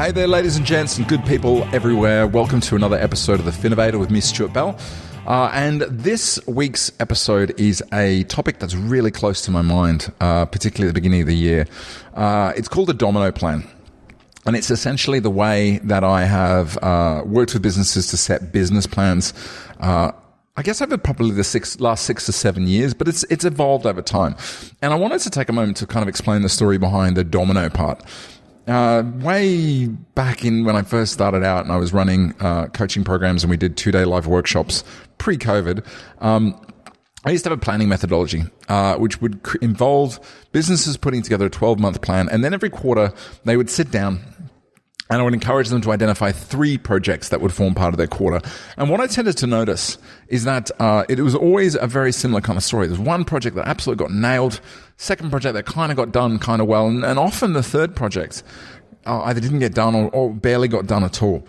Hey there, ladies and gents and good people everywhere. Welcome to another episode of the Finnovator with me, Stuart Bell. And this week's episode is a topic that's really close to my mind, particularly at the beginning of the year. It's called the Domino Plan. And it's essentially the way that I have worked with businesses to set business plans. I guess over probably the last 6 to 7 years, but it's evolved over time. And I wanted to take a moment to kind of explain the story behind the domino part. Way back in when I first started out and I was running coaching programs and we did 2-day live workshops pre-COVID, I used to have a planning methodology, which would involve businesses putting together a 12-month plan. And then every quarter they would sit down and I would encourage them to identify 3 projects that would form part of their quarter. And what I tended to notice is that it was always a very similar kind of story. There's one project that absolutely got nailed, second project that kind of got done kind of well, and often the third project either didn't get done or barely got done at all.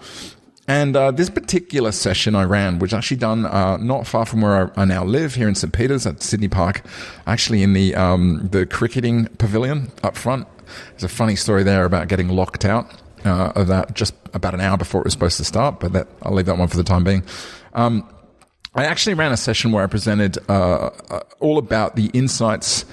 And this particular session I ran, which actually done not far from where I now live, here in St. Peter's at Sydney Park, actually in the cricketing pavilion up front. There's a funny story there about getting locked out of that just about an hour before it was supposed to start, but I'll leave that one for the time being. I actually ran a session where I presented all about the insights,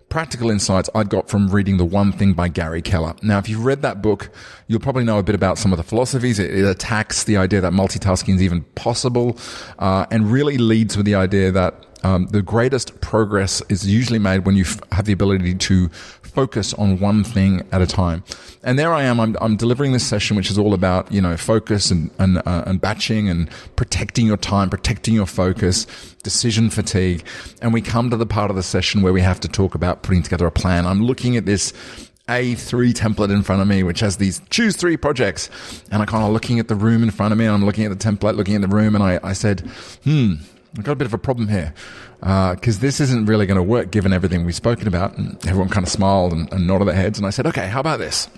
practical insights I'd got from reading The One Thing by Gary Keller. Now, if you've read that book, you'll probably know a bit about some of the philosophies. It attacks the idea that multitasking is even possible, and really leads with the idea that the greatest progress is usually made when you have the ability to focus on one thing at a time. And there I am. I'm delivering this session, which is all about, focus and batching and protecting your time, protecting your focus, decision fatigue. And we come to the part of the session where we have to talk about putting together a plan. I'm looking at this A3 template in front of me, which has these choose 3 projects. And I kind of looking at the room in front of me, and I'm looking at the template, looking at the room. And I said, I've got a bit of a problem here, because this isn't really going to work given everything we've spoken about. And everyone kind of smiled and nodded their heads. And I said, okay, how about this?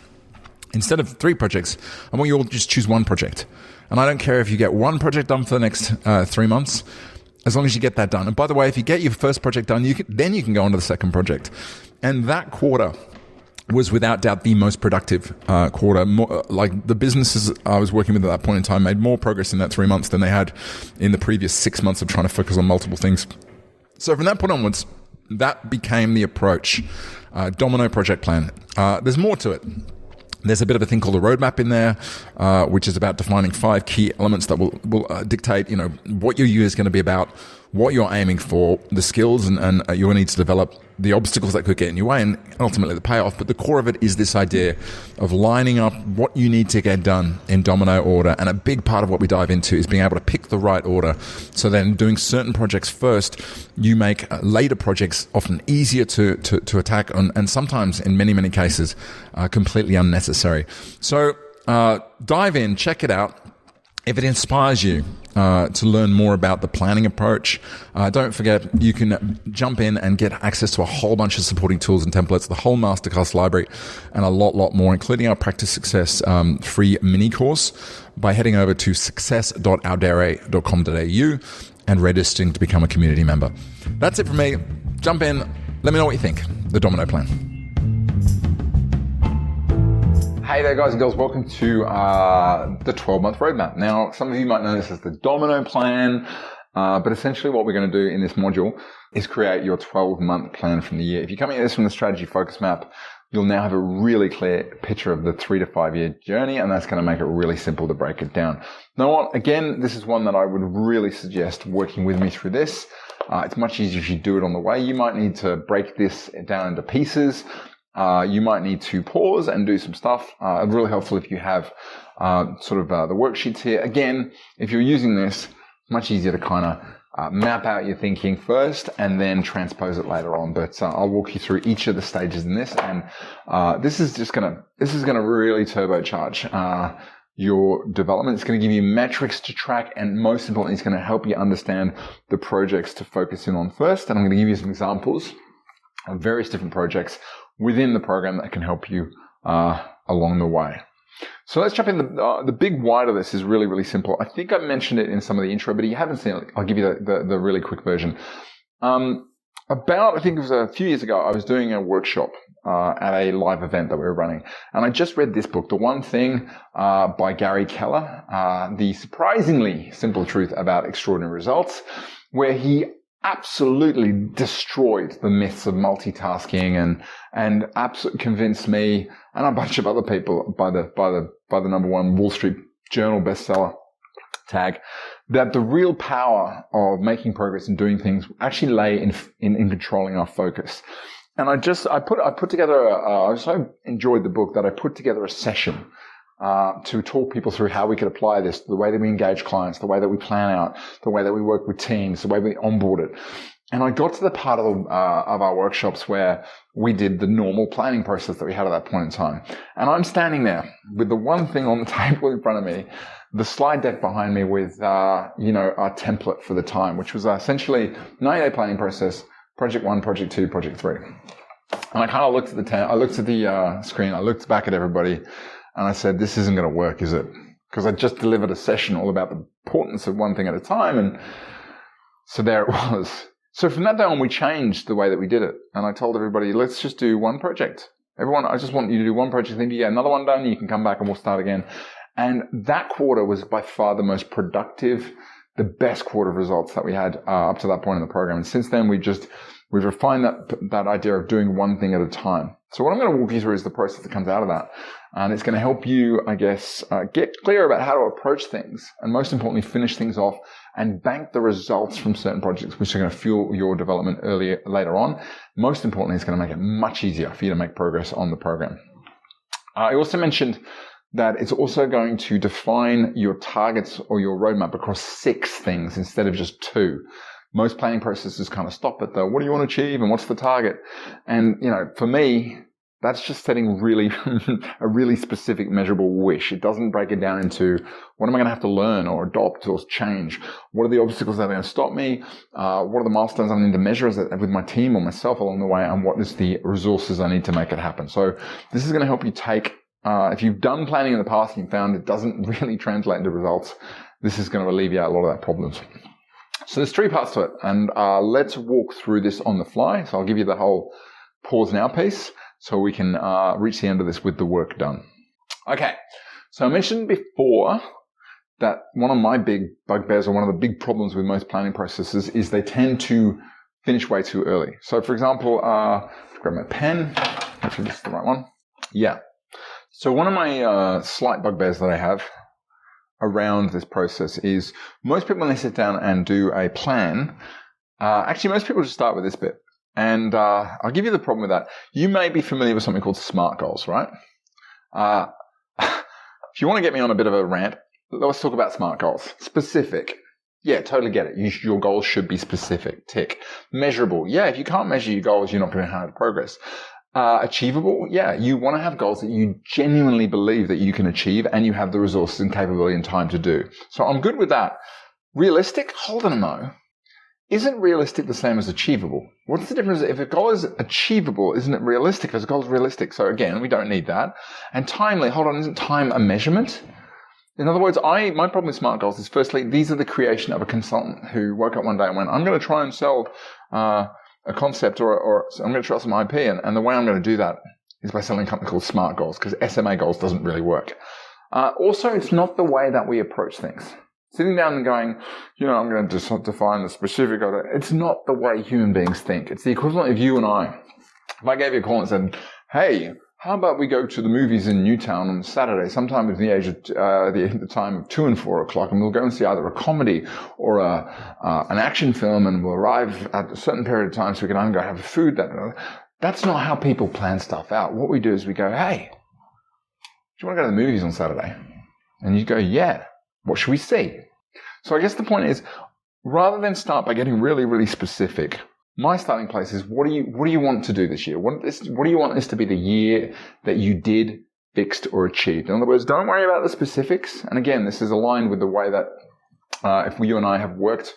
Instead of 3 projects, I want you all to just choose 1 project. And I don't care if you get 1 project done for the next 3 months, as long as you get that done. And by the way, if you get your first project done, then you can go on to the second project. And that quarter was without doubt the most productive quarter. Like the businesses I was working with at that point in time made more progress in that 3 months than they had in the previous 6 months of trying to focus on multiple things. So from that point onwards, that became the approach. Domino project plan. There's more to it. There's a bit of a thing called a roadmap in there, which is about defining 5 key elements that will dictate, what your year is going to be about, what you're aiming for, the skills and you'll need to develop, the obstacles that could get in your way, and ultimately the payoff. But the core of it is this idea of lining up what you need to get done in domino order. And a big part of what we dive into is being able to pick the right order. So then doing certain projects first, you make later projects often easier to attack and sometimes in many, many cases, completely unnecessary. So dive in, check it out. If it inspires you to learn more about the planning approach, don't forget you can jump in and get access to a whole bunch of supporting tools and templates, the whole masterclass library, and a lot more, including our Practice Success free mini course by heading over to success.outdere.com.au and registering to become a community member. That's it from me. Jump in. Let me know what you think. The Domino Plan. Hey there, guys and girls. Welcome to the 12-month roadmap. Now, some of you might know this as the Domino Plan, but essentially what we're going to do in this module is create your 12-month plan from the year. If you come at this from the strategy focus map, you'll now have a really clear picture of the 3 to 5 year journey, and that's going to make it really simple to break it down. Now, again, this is one that I would really suggest working with me through this. It's much easier if you do it on the way. You might need to break this down into pieces. You might need to pause and do some stuff. It's really helpful if you have the worksheets here. Again, if you're using this, it's much easier to kind of map out your thinking first and then transpose it later on. But I'll walk you through each of the stages in this, and this is gonna really turbocharge your development. It's going to give you metrics to track, and most importantly, it's going to help you understand the projects to focus in on first. And I'm going to give you some examples of various different projects within the program that can help you along the way. So let's jump in. The big why to this is really, really simple. I think I mentioned it in some of the intro, but if you haven't seen it, I'll give you the really quick version. A I think it was a few years ago, I was doing a workshop at a live event that we were running. And I just read this book, The One Thing by Gary Keller, The Surprisingly Simple Truth About Extraordinary Results, where he absolutely destroyed the myths of multitasking and absolutely convinced me and a bunch of other people by the #1 Wall Street Journal bestseller tag that the real power of making progress and doing things actually lay in controlling our focus. And I put together I so enjoyed the book that I put together a session to talk people through how we could apply this to the way that we engage clients, the way that we plan out, the way that we work with teams, the way we onboard it. And I got to the part of our workshops where we did the normal planning process that we had at that point in time. And I'm standing there with the one thing on the table in front of me, the slide deck behind me with, our template for the time, which was essentially 90-day planning process, project 1, project 2, project 3. And I kind of looked at the screen, I looked back at everybody, and I said, this isn't going to work, is it? Because I just delivered a session all about the importance of one thing at a time. And so there it was. So from that day on, we changed the way that we did it. And I told everybody, let's just do one project. Everyone, I just want you to do one project. Then you get another one done, you can come back and we'll start again. And that quarter was by far the most productive, the best quarter of results that we had up to that point in the program. And since then, we've refined that idea of doing one thing at a time. So what I'm going to walk you through is the process that comes out of that. And it's going to help you, I guess, get clear about how to approach things and most importantly, finish things off and bank the results from certain projects, which are going to fuel your development later on. Most importantly, it's going to make it much easier for you to make progress on the program. I also mentioned that it's also going to define your targets or your roadmap across 6 things instead of just 2. Most planning processes kind of stop at what do you want to achieve and what's the target? And, for me, that's just setting a really specific measurable wish. It doesn't break it down into what am I going to have to learn or adopt or change? What are the obstacles that are going to stop me? What are the milestones I need to measure with my team or myself along the way? And what is the resources I need to make it happen? So this is going to help you take, if you've done planning in the past and you found it doesn't really translate into results, this is going to alleviate a lot of that problems. So there's 3 parts to it, and let's walk through this on the fly. So I'll give you the whole pause now piece so we can reach the end of this with the work done. Okay, so I mentioned before that one of my big bugbears or one of the big problems with most planning processes is they tend to finish way too early. So for example, grab my pen, hopefully this is the right one. Yeah. So one of my slight bugbears that I have around this process is most people when they sit down and do a plan, actually most people just start with this bit. And I'll give you the problem with that. You may be familiar with something called SMART goals, right? If you want to get me on a bit of a rant, let's talk about SMART goals. Specific. Yeah, totally get it. Your goals should be specific. Tick. Measurable. Yeah, if you can't measure your goals, you're not going to have progress. Achievable. Yeah, you want to have goals that you genuinely believe that you can achieve and you have the resources and capability and time to do. So I'm good with that. Realistic? Hold on a mo. Isn't realistic the same as achievable? What's the difference? If a goal is achievable, isn't it realistic? If a goal is realistic, so again, we don't need that. And timely, hold on, isn't time a measurement? In other words, my problem with SMART goals is firstly, these are the creation of a consultant who woke up one day and went, I'm going to try and sell a concept or I'm going to try some IP. And the way I'm going to do that is by selling a company called SMART goals because SMA goals doesn't really work. Also, it's not the way that we approach things. Sitting down and going, I'm going to define the specific of it. It's not the way human beings think. It's the equivalent of you and I. If I gave you a call and said, hey, how about we go to the movies in Newtown on Saturday, sometime at the age of the time of 2 and 4 o'clock, and we'll go and see either a comedy or an action film, and we'll arrive at a certain period of time so we can either go have food. That's not how people plan stuff out. What we do is we go, hey, do you want to go to the movies on Saturday? And you go, yeah. What should we see? So I guess the point is, rather than start by getting really, really specific, my starting place is what do you want to do this year? What do you want this to be the year that you did, fixed, or achieved? In other words, don't worry about the specifics. And again, this is aligned with the way that if you and I have worked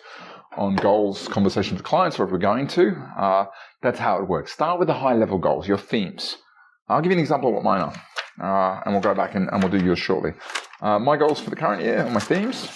on goals, conversations with clients, or if we're going to, that's how it works. Start with the high-level goals, your themes. I'll give you an example of what mine are, and we'll go back and we'll do yours shortly. My goals for the current year, my themes,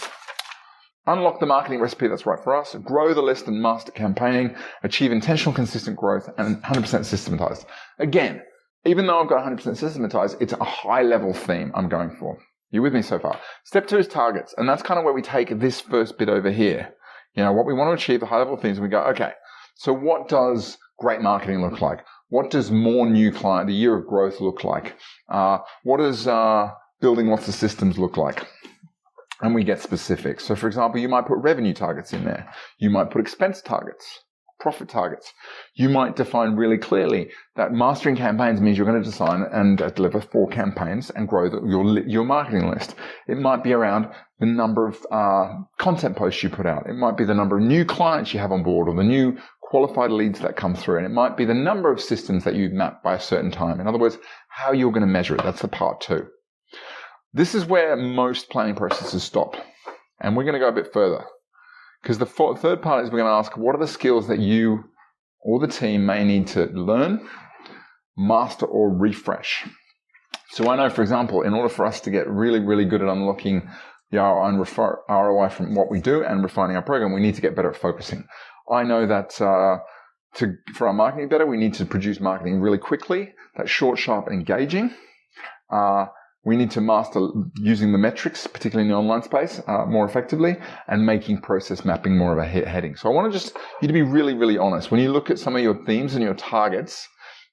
unlock the marketing recipe that's right for us, grow the list and master campaigning, achieve intentional consistent growth, and 100% systematized. Again, even though I've got 100% systematized, it's a high level theme I'm going for. You with me so far? Step 2 is targets. And that's kind of where we take this first bit over here. What we want to achieve, the high level themes, and we go, okay, so what does great marketing look like? What does more new client, the year of growth look like? What does building lots of systems look like? And we get specific. So for example, you might put revenue targets in there. You might put expense targets, profit targets. You might define really clearly that mastering campaigns means you're going to design and deliver 4 campaigns and grow your marketing list. It might be around the number of content posts you put out. It might be the number of new clients you have on board or the new qualified leads that come through. And it might be the number of systems that you map by a certain time. In other words, how you're going to measure it. That's the part 2. This is where most planning processes stop. And we're going to go a bit further. Because the third part is we're going to ask, what are the skills that you or the team may need to learn, master, or refresh? So I know, for example, in order for us to get really, really good at unlocking the ROI from what we do and refining our program, we need to get better at focusing. I know that for our marketing better, we need to produce marketing really quickly. That's short, sharp, and engaging. We need to master using the metrics, particularly in the online space, more effectively, and making process mapping more of a heading. So I want you to be really, really honest. When you look at some of your themes and your targets,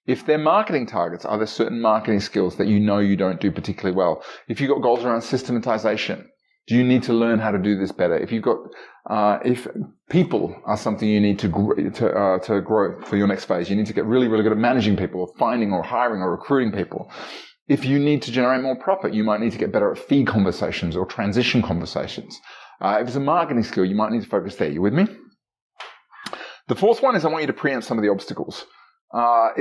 if they're marketing targets, are there certain marketing skills that you know you don't do particularly well? If you've got goals around systematization, do you need to learn how to do this better? If you've got, if people are something you need to grow for your next phase, you need to get really, really good at managing people, or finding, or hiring, or recruiting people. If you need to generate more profit, you might need to get better at fee conversations or transition conversations. If it's a marketing skill, you might need to focus there. You with me? The fourth one is I want you to preempt some of the obstacles. I'd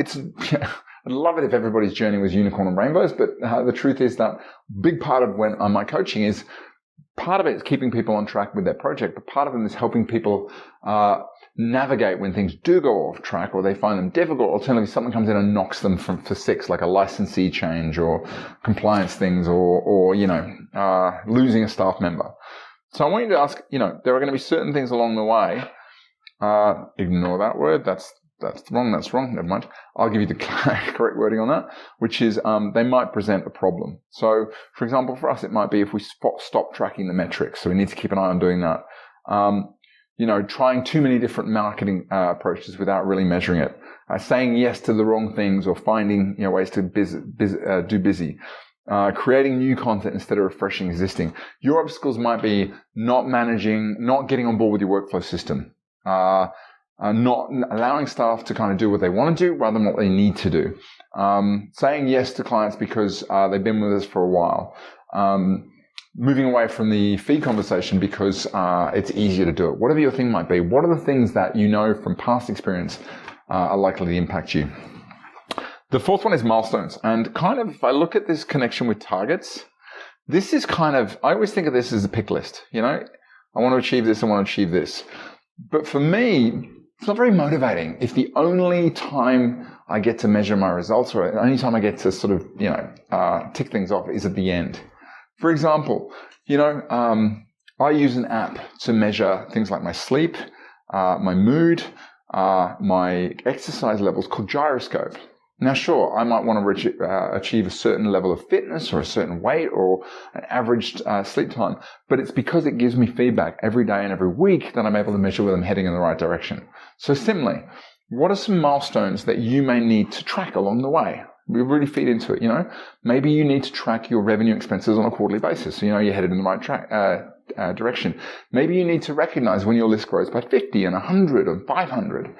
love it if everybody's journey was unicorn and rainbows, but the truth is that a big part of my coaching is, part of it is keeping people on track with their project, but part of them is helping people navigate when things do go off track or they find them difficult. Alternatively, something comes in and knocks them for 6, like a licensee change or compliance things or losing a staff member. So I want you to ask, there are going to be certain things along the way. Ignore that word. That's wrong. That's wrong. Never mind. I'll give you the correct wording on that, which is they might present a problem. So, for example, for us, it might be if we stop tracking the metrics. So we need to keep an eye on doing that. Trying too many different marketing approaches without really measuring it. Saying yes to the wrong things or finding ways to do busy. Creating new content instead of refreshing existing. Your obstacles might be not getting on board with your workflow system. Not allowing staff to kind of do what they want to do rather than what they need to do. Saying yes to clients because they've been with us for a while. Moving away from the fee conversation because it's easier to do it. Whatever your thing might be, what are the things that you know from past experience are likely to impact you? The fourth one is milestones. And kind of, if I look at this connection with targets, this is kind of, I always think of this as a pick list. I want to achieve this, I want to achieve this. But for me, it's not very motivating if the only time I get to measure my results or the only time I get to sort of, tick things off is at the end. For example, I use an app to measure things like my sleep, my mood, my exercise levels called Gyroscope. Now, sure, I might want to achieve a certain level of fitness or a certain weight or an averaged sleep time, but it's because it gives me feedback every day and every week that I'm able to measure whether I'm heading in the right direction. So similarly, what are some milestones that you may need to track along the way? We really feed into it, Maybe you need to track your revenue expenses on a quarterly basis, so you're headed in the right direction. Maybe you need to recognize when your list grows by 50 and 100 and 500.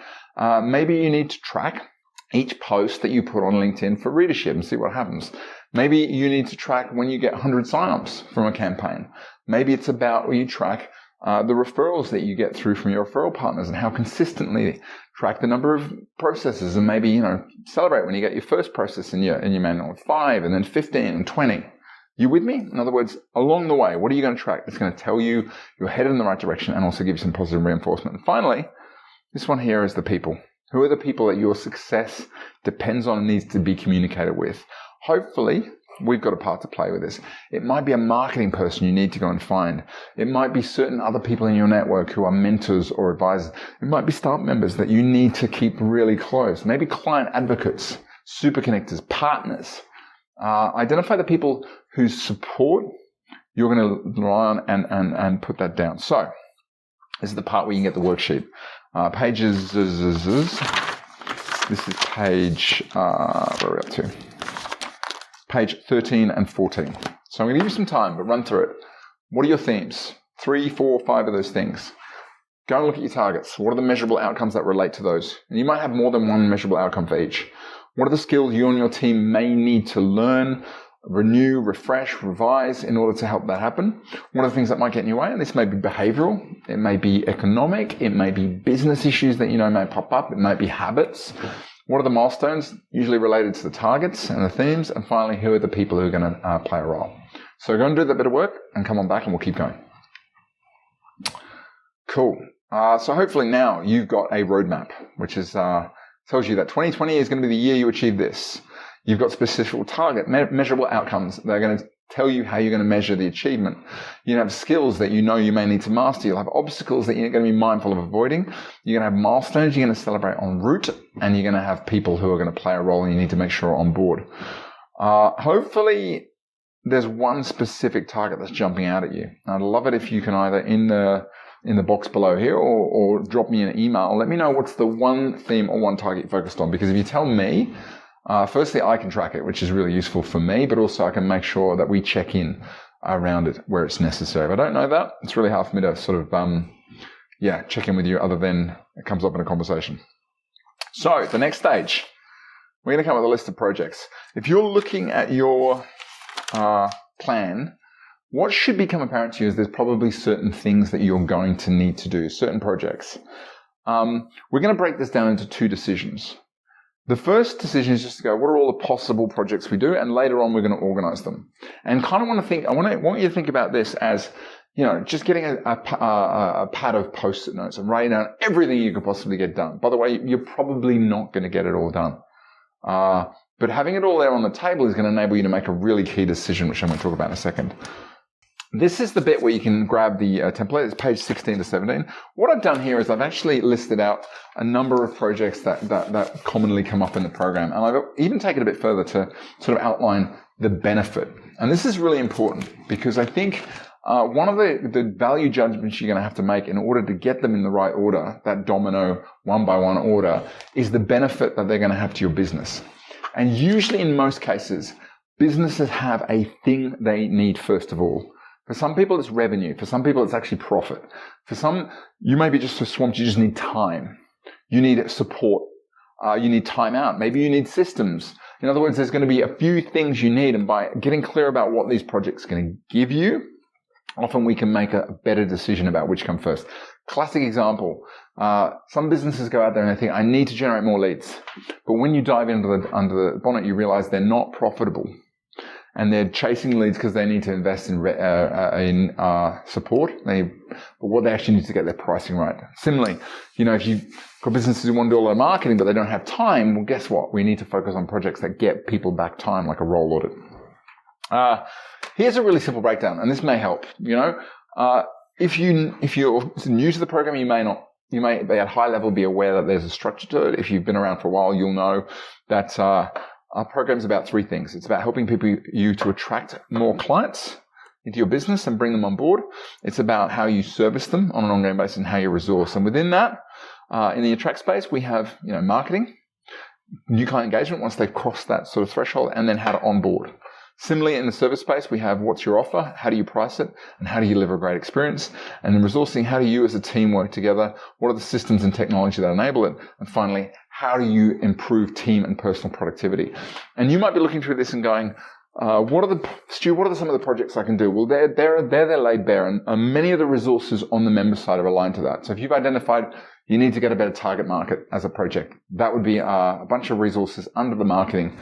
Maybe you need to track each post that you put on LinkedIn for readership and see what happens. Maybe you need to track when you get 100 signups from a campaign. Maybe it's about where you track the referrals that you get through from your referral partners and how consistently track the number of processes and maybe, celebrate when you get your first process in your manual, 5 and then 15 and 20. You with me? In other words, along the way, what are you going to track that's going to tell you you're headed in the right direction and also give you some positive reinforcement? And finally, this one here is the people. Who are the people that your success depends on and needs to be communicated with? Hopefully, We've got a part to play with this. It might be a marketing person you need to go and find. It might be certain other people in your network who are mentors or advisors. It might be staff members that you need to keep really close. Maybe client advocates, super connectors, partners. Identify the people whose support you're going to rely on and put that down. So this is the part where you can get the worksheet. Pages, this is page, where are we up to? Page 13 and 14. So I'm going to give you some time, but run through it. What are your themes? 3, 4, 5 of those things. Go and look at your targets. What are the measurable outcomes that relate to those? And you might have more than one measurable outcome for each. What are the skills you and your team may need to learn, renew, refresh, revise in order to help that happen? What are the things that might get in your way? And this may be behavioral. It may be economic. It may be business issues that may pop up. It might be habits. What are the milestones usually related to the targets and the themes? And finally, who are the people who are going to play a role? So go and do that bit of work and come on back and we'll keep going. Cool. So hopefully now you've got a roadmap, which is tells you that 2020 is going to be the year you achieve this. You've got specific target, measurable outcomes that are going to tell you how you're going to measure the achievement. You have skills that you know you may need to master. You'll have obstacles that you're going to be mindful of avoiding. You're going to have milestones you're going to celebrate en route, and you're going to have people who are going to play a role and you need to make sure are on board. Hopefully there's one specific target that's jumping out at you. I'd love it if you can either in the box below here or drop me an email. Let me know what's the one theme or one target you're focused on, because if you tell me, firstly, I can track it, which is really useful for me, but also I can make sure that we check in around it where it's necessary. If I don't know that, it's really hard for me to sort of, check in with you other than it comes up in a conversation. So the next stage, we're going to come up with a list of projects. If you're looking at your plan, what should become apparent to you is there's probably certain things that you're going to need to do, certain projects. We're going to break this down into 2 decisions. The first decision is just to go, what are all the possible projects we do? And later on, we're going to organize them. And kind of want you to think about this as, just getting a pad of Post-it notes and writing down everything you could possibly get done. By the way, you're probably not going to get it all done. But having it all there on the table is going to enable you to make a really key decision, which I'm going to talk about in a second. This is the bit where you can grab the template. It's page 16 to 17. What I've done here is I've actually listed out a number of projects that commonly come up in the program. And I've even taken it a bit further to sort of outline the benefit. And this is really important because I think one of the value judgments you're going to have to make in order to get them in the right order, that domino one-by-one order, is the benefit that they're going to have to your business. And usually in most cases, businesses have a thing they need first of all. For some people, it's revenue. For some people, it's actually profit. For some, you may be just so swamped, you just need time. You need support. You need time out. Maybe you need systems. In other words, there's going to be a few things you need. And by getting clear about what these projects are going to give you, often we can make a better decision about which come first. Classic example. Some businesses go out there and they think, I need to generate more leads. But when you dive under the bonnet, you realize they're not profitable. And they're chasing leads because they need to invest in support. But what they actually need to get their pricing right. Similarly, if you've got businesses who want to do a lot of marketing, but they don't have time, well, guess what? We need to focus on projects that get people back time, like a role audit. Here's a really simple breakdown, and this may help. If you're new to the program, you may be at high level be aware that there's a structure to it. If you've been around for a while, you'll know that our program's about 3 things. It's about helping you to attract more clients into your business and bring them on board. It's about how you service them on an ongoing basis and how you resource. And within that, in the attract space, we have marketing, new client engagement once they've crossed that sort of threshold, and then how to onboard. Similarly, in the service space, we have what's your offer, how do you price it, and how do you deliver a great experience? And in resourcing, how do you as a team work together? What are the systems and technology that enable it? And finally, how do you improve team and personal productivity? And you might be looking through this and going, what are some of the projects I can do? Well, they're laid bare, and many of the resources on the member side are aligned to that. So if you've identified you need to get a better target market as a project, that would be a bunch of resources under the marketing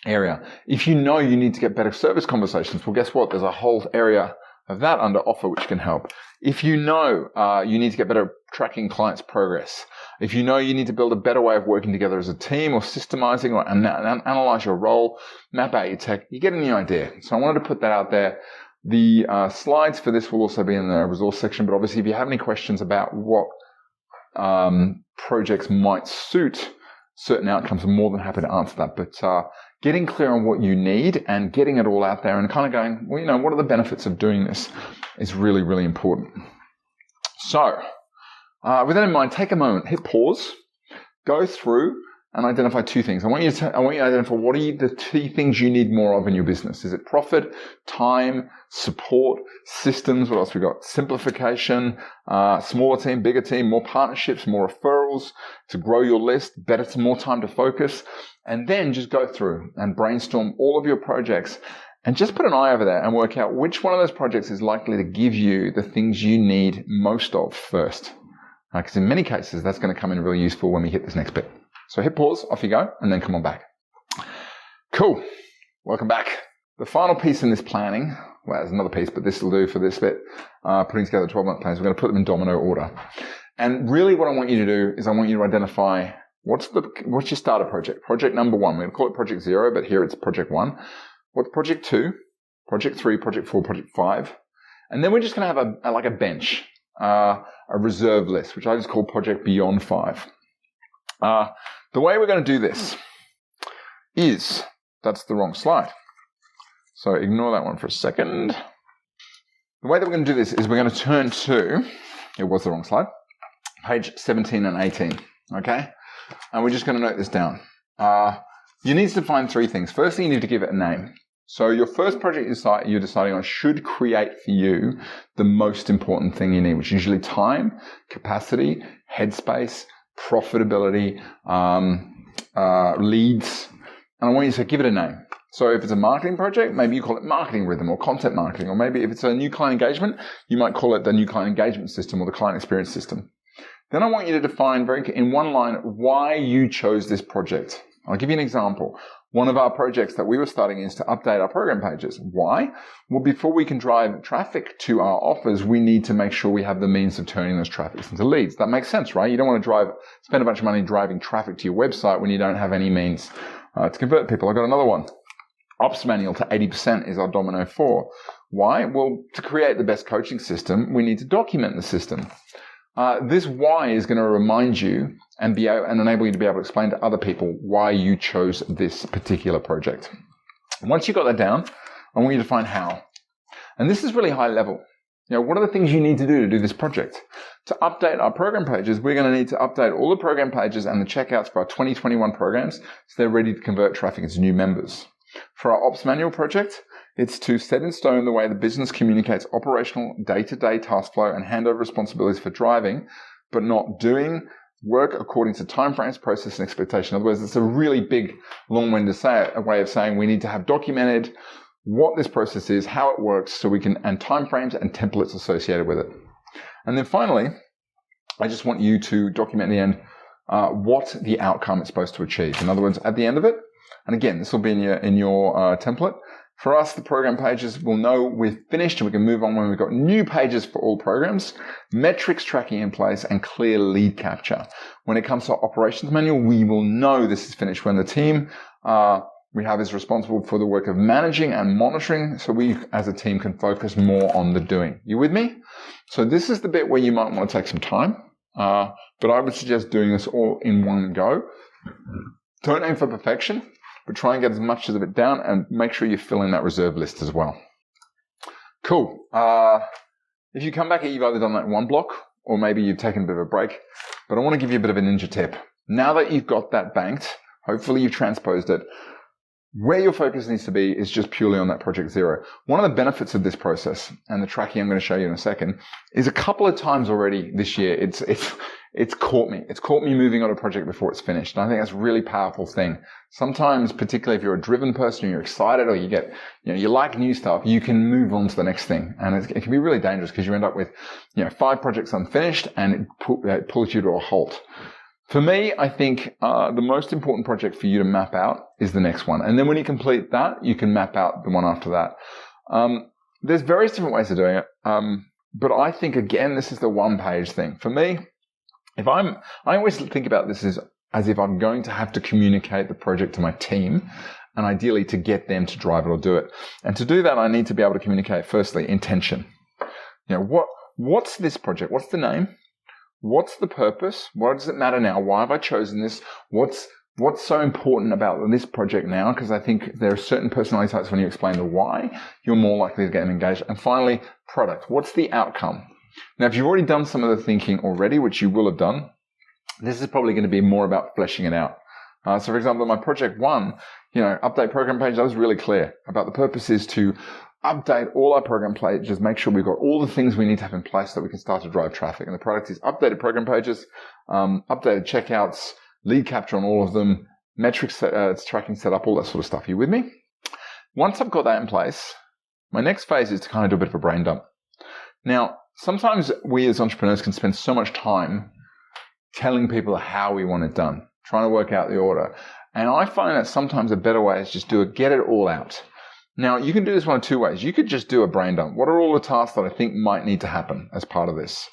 area. If you know you need to get better service conversations, well, guess what? There's a whole area of that under offer, which can help. If you know you need to get better at tracking clients' progress, if you know you need to build a better way of working together as a team or systemizing or analyze your role, map out your tech, you get a new idea. So I wanted to put that out there. The slides for this will also be in the resource section, but obviously if you have any questions about what projects might suit certain outcomes, I'm more than happy to answer that. But getting clear on what you need and getting it all out there and kind of going, well, what are the benefits of doing this is really, really important. So with that in mind, take a moment, hit pause, go through and identify two things. I want you to identify what are the key things you need more of in your business. Is it profit, time, support, systems? What else we got? Simplification, smaller team, bigger team, more partnerships, more referrals to grow your list, more time to focus. And then just go through and brainstorm all of your projects and just put an eye over there and work out which one of those projects is likely to give you the things you need most of first. Because in many cases, that's going to come in really useful when we hit this next bit. So hit pause, off you go, and then come on back. Cool. Welcome back. The final piece in this planning, well, there's another piece, but this will do for this bit, putting together 12-month plans. We're going to put them in domino order. And really what I want you to do is I want you to identify what's your starter project. Project number 1. We're going to call it project 0, but here it's project 1. What's project 2, project 3, project 4, project 5. And then we're just going to have a bench, a reserve list, which I just call project beyond 5. The way we're going to do this is, that's the wrong slide. So ignore that one for a second. The way that we're going to do this is we're going to turn to, it was the wrong slide, page 17 and 18, okay? And we're just going to note this down. You need to define 3 things. Firstly, you need to give it a name. So your first project you're deciding on should create for you the most important thing you need, which is usually time, capacity, headspace, profitability, leads, and I want you to give it a name. So if it's a marketing project, maybe you call it marketing rhythm or content marketing, or maybe if it's a new client engagement, you might call it the new client engagement system or the client experience system. Then I want you to define in one line why you chose this project. I'll give you an example. One of our projects that we were starting is to update our program pages. Why? Well, before we can drive traffic to our offers, we need to make sure we have the means of turning those traffic into leads. That makes sense, right? You don't want to spend a bunch of money driving traffic to your website when you don't have any means to convert people. I got another one. Ops manual to 80% is our Domino 4. Why? Well, to create the best coaching system, we need to document the system. This why is going to remind you and enable you to be able to explain to other people why you chose this particular project. And once you've got that down, I want you to find how. And this is really high level. What are the things you need to do this project? To update our program pages, we're going to need to update all the program pages and the checkouts for our 2021 programs so they're ready to convert traffic into new members. For our Ops Manual project, it's to set in stone the way the business communicates operational day-to-day task flow and hand over responsibilities for driving, but not doing work according to timeframes, process, and expectation. In other words, it's a really big, long-winded way of saying we need to have documented what this process is, how it works, so we can, and timeframes and templates associated with it. And then finally, I just want you to document at the end what the outcome is supposed to achieve. In other words, at the end of it, and again, this will be in your template. For us, the program pages will know we've finished and we can move on when we've got new pages for all programs, metrics tracking in place, and clear lead capture. When it comes to our operations manual, we will know this is finished when the team we have is responsible for the work of managing and monitoring, so we as a team can focus more on the doing. You with me? So this is the bit where you might want to take some time, but I would suggest doing this all in one go. Don't aim for perfection, but try and get as much of it down and make sure you fill in that reserve list as well. Cool. If you come back, you've either done that in one block or maybe you've taken a bit of a break, but I want to give you a bit of a ninja tip. Now that you've got that banked, hopefully you've transposed it, where your focus needs to be is just purely on that project 0. One of the benefits of this process and the tracking I'm going to show you in a second is a couple of times already this year, it's caught me. It's caught me moving on a project before it's finished. And I think that's a really powerful thing. Sometimes, particularly if you're a driven person and you're excited or you like new stuff, you can move on to the next thing. And it can be really dangerous because you end up with, 5 projects unfinished and it pulls you to a halt. For me, I think the most important project for you to map out is the next one. And then when you complete that, you can map out the one after that. there's various different ways of doing it. But I think, again, this is the one-page thing. For me, I always think about this as if I'm going to have to communicate the project to my team, and ideally to get them to drive it or do it. And to do that, I need to be able to communicate, firstly, intention. What's this project? What's the name? What's the purpose? What does it matter now? Why have I chosen this? What's so important about this project now? Because I think there are certain personality types when you explain the why, you're more likely to get them engaged. And finally, product. What's the outcome? Now, if you've already done some of the thinking already, which you will have done, this is probably going to be more about fleshing it out. So, for example, my project 1, update program page, that was really clear about the purpose is to update all our program pages, make sure we've got all the things we need to have in place so that we can start to drive traffic. And the product is updated program pages, updated checkouts, lead capture on all of them, metrics, tracking setup, all that sort of stuff. Are you with me? Once I've got that in place, my next phase is to kind of do a bit of a brain dump. Now, sometimes we as entrepreneurs can spend so much time telling people how we want it done, trying to work out the order. And I find that sometimes a better way is just get it all out. Now, you can do this one of two ways. You could just do a brain dump. What are all the tasks that I think might need to happen as part of this?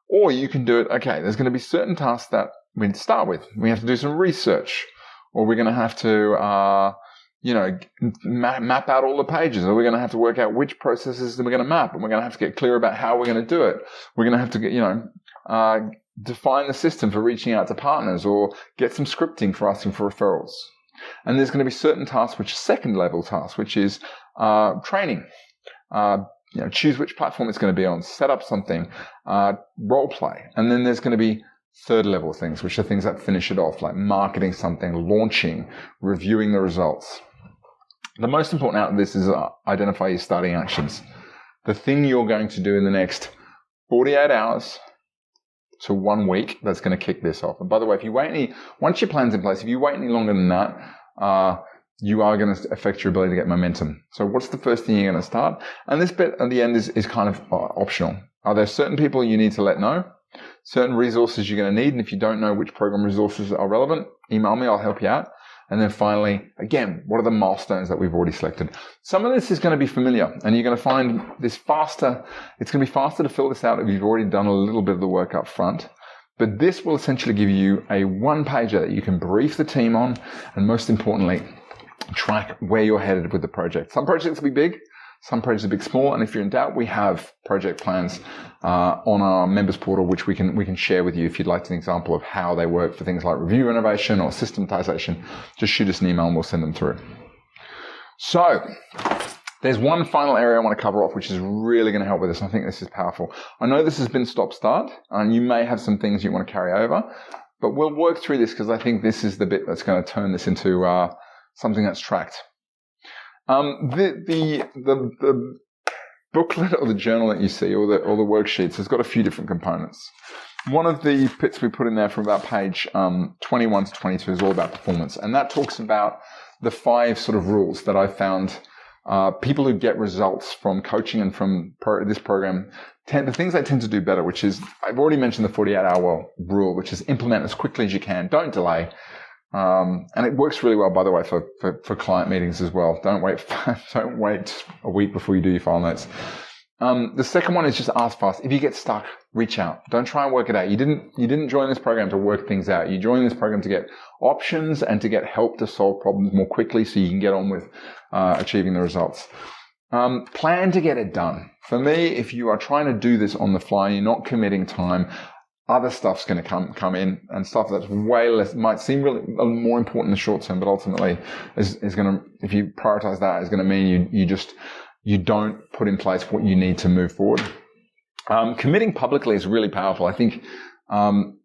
Or you can do it, okay, there's going to be certain tasks that we need to start with. We have to do some research, or we're going to have to, map out all the pages, or we're going to have to work out which processes we're going to map, and we're going to have to get clear about how we're going to do it. We're going to have to get, define the system for reaching out to partners, or get some scripting for asking for referrals. And there's going to be certain tasks which are second level tasks, which is training. Choose which platform it's going to be on, set up something, role play. And then there's going to be third level things, which are things that finish it off, like marketing something, launching, reviewing the results. The most important out of this is identify your starting actions. The thing you're going to do in the next 48 hours to 1 week that's going to kick this off. And by the way, once your plan's in place, if you wait any longer than that, you are going to affect your ability to get momentum. So what's the first thing you're going to start? And this bit at the end is kind of optional. Are there certain people you need to let know? Certain resources you're going to need? And if you don't know which program resources are relevant, email me, I'll help you out. And then finally, again, what are the milestones that we've already selected? Some of this is going to be familiar, and you're going to find this faster. It's going to be faster to fill this out if you've already done a little bit of the work up front. But this will essentially give you a one-pager that you can brief the team on, and most importantly, track where you're headed with the project. Some projects will be big, some projects will be small, and if you're in doubt, we have project plans on our members portal, which we can share with you if you'd like an example of how they work for things like review renovation or systematization. Just shoot us an email and we'll send them through. So there's one final area I want to cover off, which is really going to help with this. I think this is powerful. I know this has been stop-start, and you may have some things you want to carry over, but we'll work through this because I think this is the bit that's going to turn this into something that's tracked. The booklet or the journal that you see, or the worksheets, has got a few different components. One of the bits we put in there from about page 21 to 22 is all about performance, and that talks about the 5 sort of rules that I found people who get results from coaching and from this program the things they tend to do better, which is, I've already mentioned the 48-hour rule, which is implement as quickly as you can, don't delay. And it works really well, by the way, for client meetings as well. Don't wait a week before you do your file notes. The second one is just ask fast. If you get stuck, reach out. Don't try and work it out. You didn't join this program to work things out. You joined this program to get options and to get help to solve problems more quickly so you can get on with achieving the results. Plan to get it done. For me, if you are trying to do this on the fly, you're not committing time, other stuff's going to come in, and stuff that's way less, might seem really more important in the short term, but ultimately is going to, if you prioritize that, is going to mean you don't put in place what you need to move forward. Committing publicly is really powerful. I think one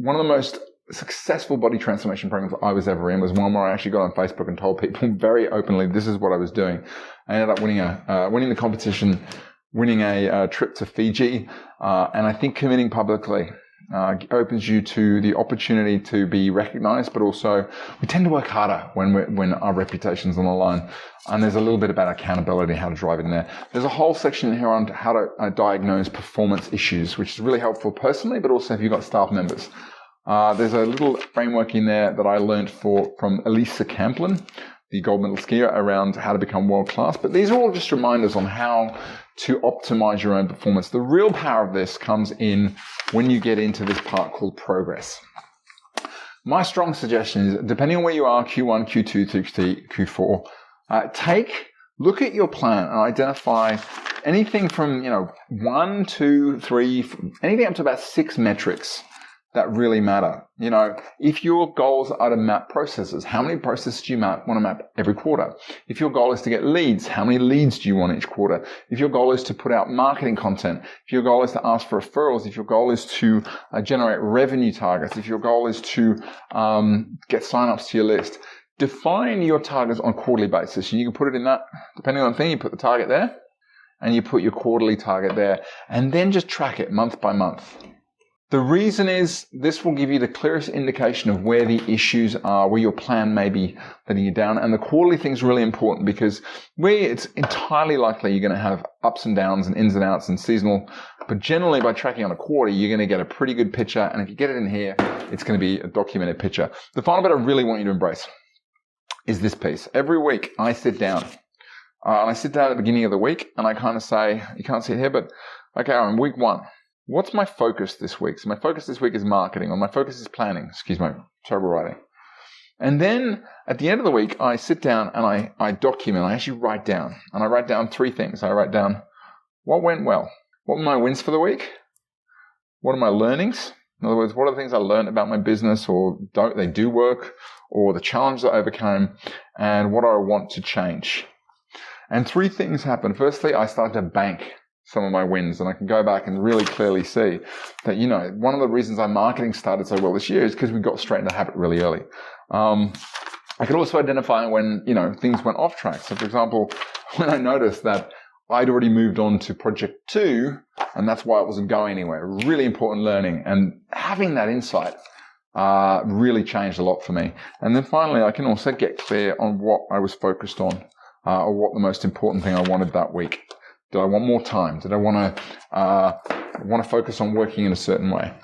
of the most successful body transformation programs I was ever in was one where I actually got on Facebook and told people very openly this is what I was doing. I ended up winning the competition, winning a trip to Fiji, and I think committing publicly opens you to the opportunity to be recognized, but also we tend to work harder when our reputation's on the line. And there's a little bit about accountability, how to drive it in there. There's a whole section in here on how to diagnose performance issues, which is really helpful personally, but also if you've got staff members. There's a little framework in there that I learned from Elisa Camplin. the gold medal skier around how to become world class. But these are all just reminders on how to optimize your own performance. The real power of this comes in when you get into this part called progress. My strong suggestion is, depending on where you are, Q1, Q2, Q3, Q4, look at your plan and identify anything from, 1, 2, 3, anything up to about 6 metrics that really matter. If your goals are to map processes, how many processes do you want to map every quarter? If your goal is to get leads, how many leads do you want each quarter? If your goal is to put out marketing content, if your goal is to ask for referrals, if your goal is to generate revenue targets, if your goal is to get signups to your list, define your targets on a quarterly basis. And you can put it in that, depending on the thing, you put the target there and you put your quarterly target there, and then just track it month by month. The reason is this will give you the clearest indication of where the issues are, where your plan may be letting you down. And the quarterly thing is really important because it's entirely likely you're going to have ups and downs and ins and outs and seasonal. But generally, by tracking on a quarter, you're going to get a pretty good picture. And if you get it in here, it's going to be a documented picture. The final bit I really want you to embrace is this piece. Every week, I sit down. And I sit down at the beginning of the week and I kind of say, you can't see it here, but okay, I'm week 1. What's my focus this week? So my focus this week is marketing, or my focus is planning. Excuse my terrible writing. And then at the end of the week, I sit down and I document. I actually write down. And I write down 3 things. I write down what went well. What were my wins for the week? What are my learnings? In other words, what are the things I learned about my business or they do work, or the challenge I overcame, and what do I want to change? And 3 things happen. Firstly, I start to bank some of my wins, and I can go back and really clearly see that, one of the reasons our marketing started so well this year is because we got straight into the habit really early. I could also identify when, things went off track. So for example, when I noticed that I'd already moved on to project 2 and that's why it wasn't going anywhere, really important learning, and having that insight really changed a lot for me. And then finally, I can also get clear on what I was focused on, or what the most important thing I wanted that week. Did I want more time? Did I want to focus on working in a certain way?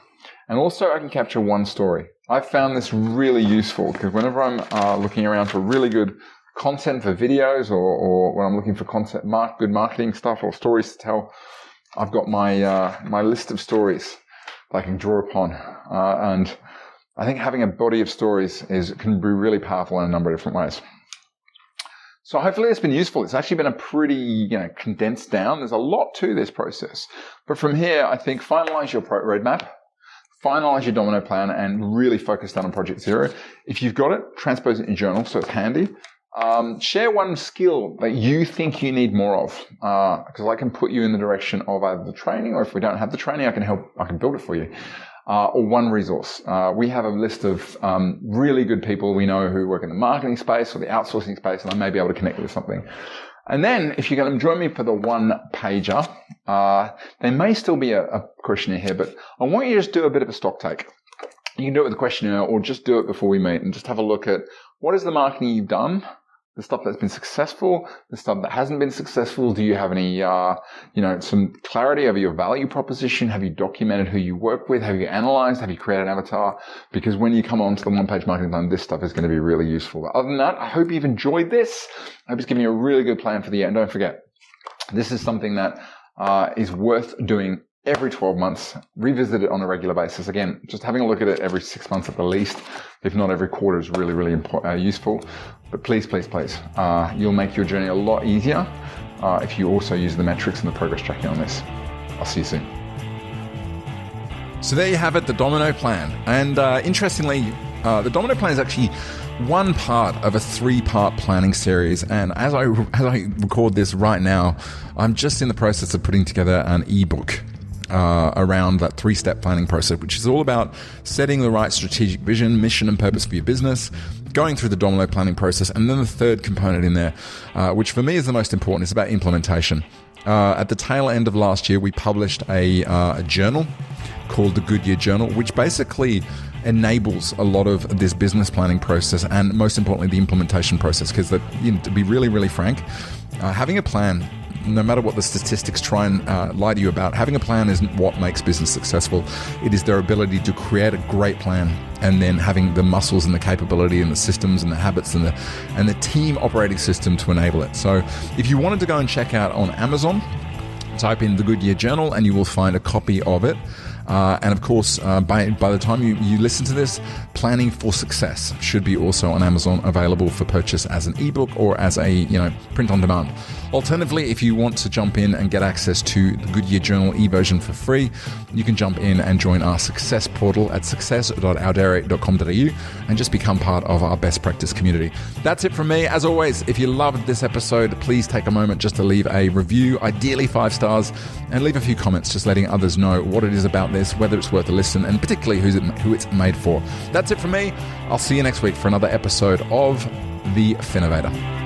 And also I can capture one story. I've found this really useful because whenever I'm looking around for really good content for videos, or when I'm looking for content, good marketing stuff or stories to tell, I've got my list of stories that I can draw upon. And I think having a body of stories can be really powerful in a number of different ways. So hopefully it's been useful. It's actually been a pretty, condensed down. There's a lot to this process. But from here, I think finalize your roadmap, finalize your domino plan, and really focus down on project 0. If you've got it, transpose it in journal so it's handy. Share one skill that you think you need more of, because I can put you in the direction of either the training, or if we don't have the training, I can build it for you. Or one resource. We have a list of really good people we know who work in the marketing space or the outsourcing space, and I may be able to connect you with something. And then if you're going to join me for the 1-pager, there may still be a questionnaire here, but I want you to just do a bit of a stock take. You can do it with a questionnaire, or just do it before we meet and just have a look at what is the marketing you've done, the stuff that's been successful, the stuff that hasn't been successful. Do you have any, some clarity over your value proposition? Have you documented who you work with? Have you analyzed? Have you created an avatar? Because when you come on to the 1-page marketing plan, this stuff is going to be really useful. But other than that, I hope you've enjoyed this. I hope it's giving you a really good plan for the year. And don't forget, this is something that is worth doing every 12 months. Revisit it on a regular basis. Again, just having a look at it every 6 months at the least, if not every quarter, is really, really useful. But please, you'll make your journey a lot easier if you also use the metrics and the progress tracking on this. I'll see you soon. So there you have it, the Domino Plan. And interestingly, the Domino Plan is actually one part of a 3-part planning series. And as I record this right now, I'm just in the process of putting together an ebook around that 3-step planning process, which is all about setting the right strategic vision, mission, and purpose for your business, going through the domino planning process, and then the third component in there, which for me is the most important, is about implementation. At the tail end of last year, we published a journal called the Good Year Journal, which basically enables a lot of this business planning process and, most importantly, the implementation process. Because to be really, really frank, having a plan no matter what the statistics try and lie to you about, having a plan isn't what makes business successful. It is their ability to create a great plan and then having the muscles and the capability and the systems and the habits and the team operating system to enable it. So if you wanted to go and check out on Amazon, type in the Goodyear Journal and you will find a copy of it. And of course, by the time you listen to this, Planning for Success should be also on Amazon, available for purchase as an ebook or as a print on demand. Alternatively, if you want to jump in and get access to the Goodyear Journal e-version for free, you can jump in and join our success portal at success.ourdairy.com.au and just become part of our best practice community. That's it from me. As always, if you loved this episode, please take a moment just to leave a review, ideally 5 stars, and leave a few comments just letting others know what it is about this, whether it's worth a listen, and particularly who it's made for. That's it from me. I'll see you next week for another episode of The Finnovator.